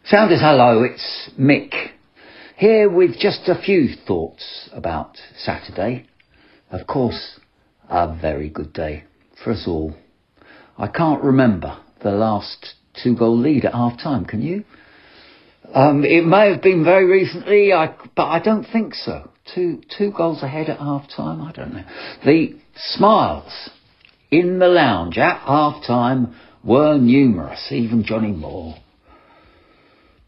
Sounders, hello, it's Mick here with just a few thoughts about Saturday. Of course, a very good day for us all. I can't remember the last 2-goal lead at half-time, can you? It may have been very recently, but I don't think so. Two goals ahead at half-time, I don't know. The smiles in the lounge at half-time were numerous, even Johnny Moore.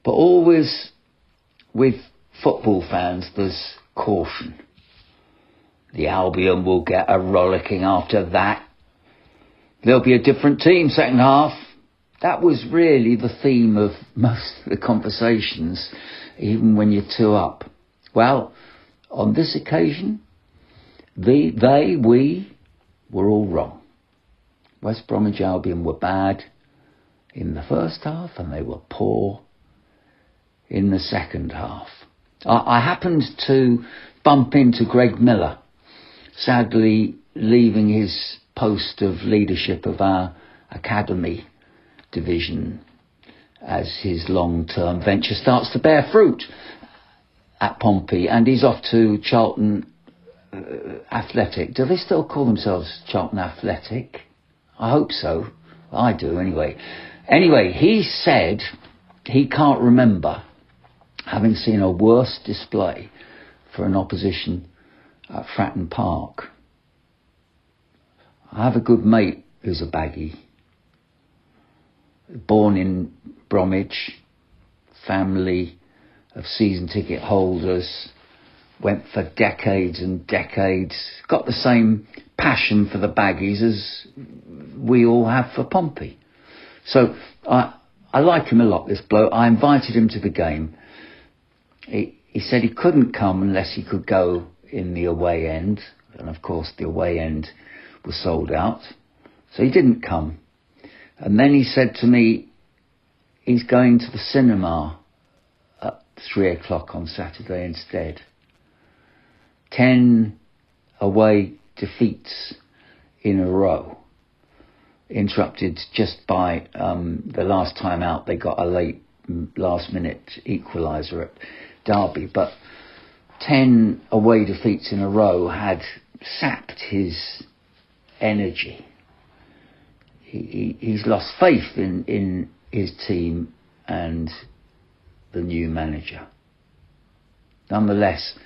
But always with football fans, there's caution. The Albion will get a rollicking after that. There'll be a different team second half. That was really the theme of most of the conversations, even when you're 2 up. Well, on this occasion, we were all wrong. West Bromwich Albion were bad in the first half and they were poor in the second half. I happened to bump into Greg Miller, sadly leaving his post of leadership of our academy division as his long-term venture starts to bear fruit at Pompey, and he's off to Charlton Athletic. Do they still call themselves Charlton Athletic? I hope so. I do anyway. Anyway, he said he can't remember having seen a worse display for an opposition at Fratton Park. I have a good mate who's a baggie. Born in Bromwich, family of season ticket holders, went for decades and decades, got the same passion for the Baggies as we all have for Pompey. So I like him a lot, this bloke. I invited him to the game. He said he couldn't come unless he could go in the away end, and of course the away end was sold out, so he didn't come. And then he said to me he's going to the cinema at 3 o'clock on Saturday instead. 10 away defeats in a row, interrupted just by the last time out. They got a late last minute equaliser at Derby, but 10 away defeats in a row had sapped his energy. He's lost faith in his team and the new manager. Nonetheless,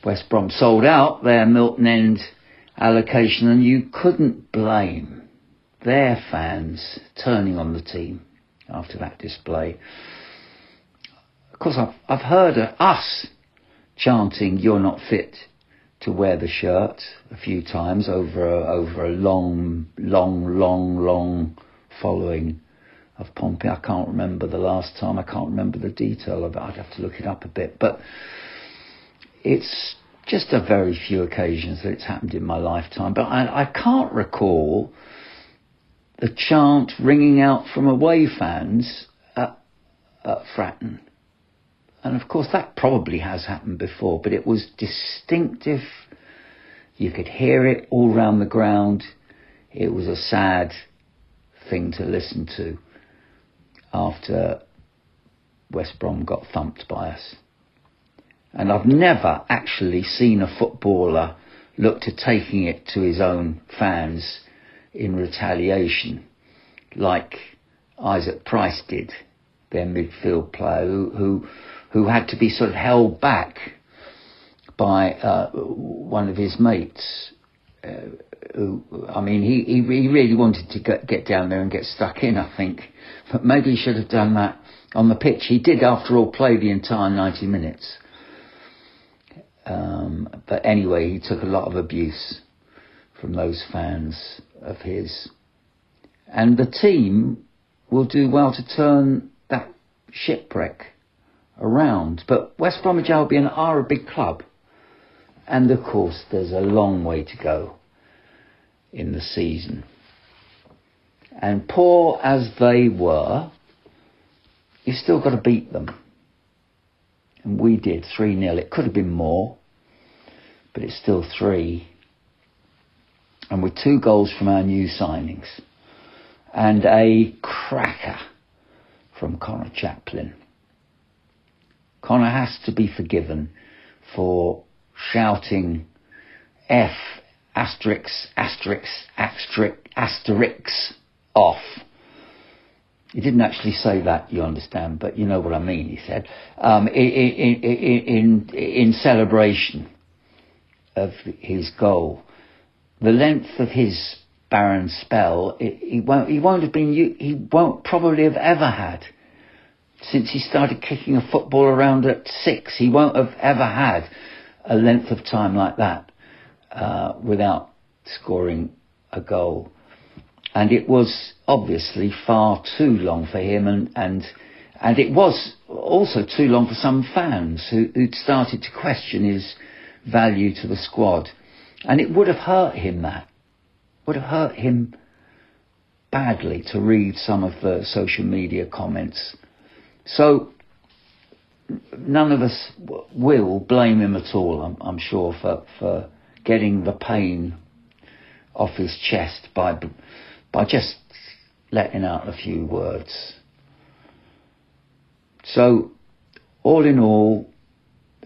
West Brom sold out their Milton End allocation, and you couldn't blame their fans turning on the team after that display. Of course, I've heard us chanting "You're not fit to wear the shirt" a few times over a long following of Pompey. I can't remember the last time. I can't remember the detail of it. I'd have to look it up a bit. But it's just a very few occasions that it's happened in my lifetime. But I can't recall the chant ringing out from away fans at Fratton. And of course that probably has happened before, but it was distinctive. You could hear it all round the ground. It was a sad thing to listen to after West Brom got thumped by us. And I've never actually seen a footballer look to taking it to his own fans in retaliation, like Isaac Price did, their midfield player, who had to be sort of held back by one of his mates. He really wanted to get down there and get stuck in, I think. But maybe he should have done that on the pitch. He did, after all, play the entire 90 minutes. But anyway, he took a lot of abuse from those fans of his. And the team will do well to turn that shipwreck around. But West Bromwich Albion are a big club. And of course, there's a long way to go in the season. And poor as they were, you've still got to beat them. And we did 3-0. It could have been more, but it's still 3. And with 2 goals from our new signings and a cracker from Connor Chaplin. Connor has to be forgiven for shouting F asterisk asterisk asterisk asterisk off. He didn't actually say that, you understand, but you know what I mean, he said, in celebration of his goal. The length of his barren spell, he won't probably have ever had. Since he started kicking a football around at 6, he won't have ever had a length of time like that without scoring a goal. And it was obviously far too long for him, and it was also too long for some fans who'd started to question his value to the squad. And it would have hurt him, would have hurt him badly to read some of the social media comments. So none of us will blame him at all, I'm sure, for getting the pain off his chest by just letting out a few words. So, all in all,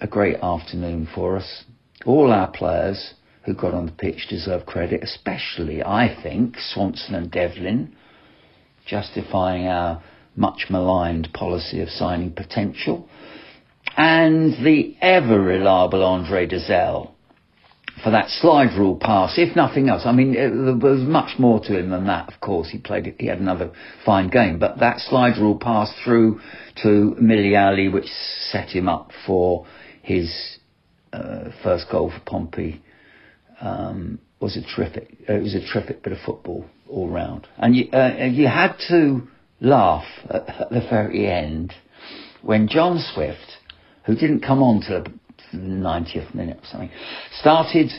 a great afternoon for us. All our players who got on the pitch deserve credit, especially, I think, Swanson and Devlin, justifying our much maligned policy of signing potential, and the ever reliable Andre Dezelle for that slide rule pass, if nothing else. I mean, there was much more to him than that, of course. He had another fine game, but that slide rule pass through to Miliali, which set him up for his first goal for Pompey, was a terrific bit of football all round. And you had to laugh at the very end when John Swift, who didn't come on till the 90th minute or something, started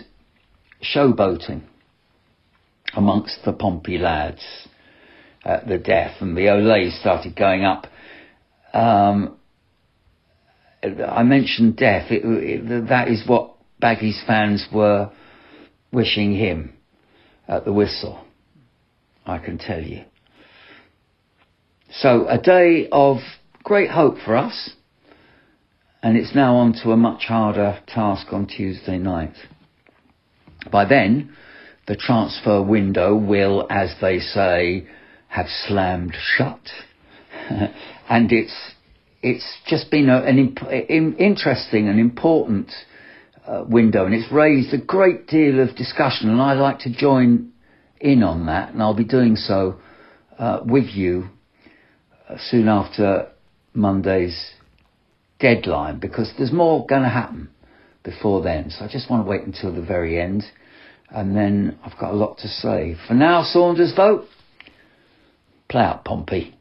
showboating amongst the Pompey lads at the death, and the Olays started going up. I mentioned death. That is what Baggie's fans were wishing him at the whistle, I can tell you. So a day of great hope for us, and it's now on to a much harder task on Tuesday night. By then, the transfer window will, as they say, have slammed shut. And it's just been an interesting and important window, and it's raised a great deal of discussion, and I'd like to join in on that, and I'll be doing so with you soon after Monday's deadline, because there's more going to happen before then. So I just want to wait until the very end, and then I've got a lot to say. For now, Saunders, though, play out Pompey.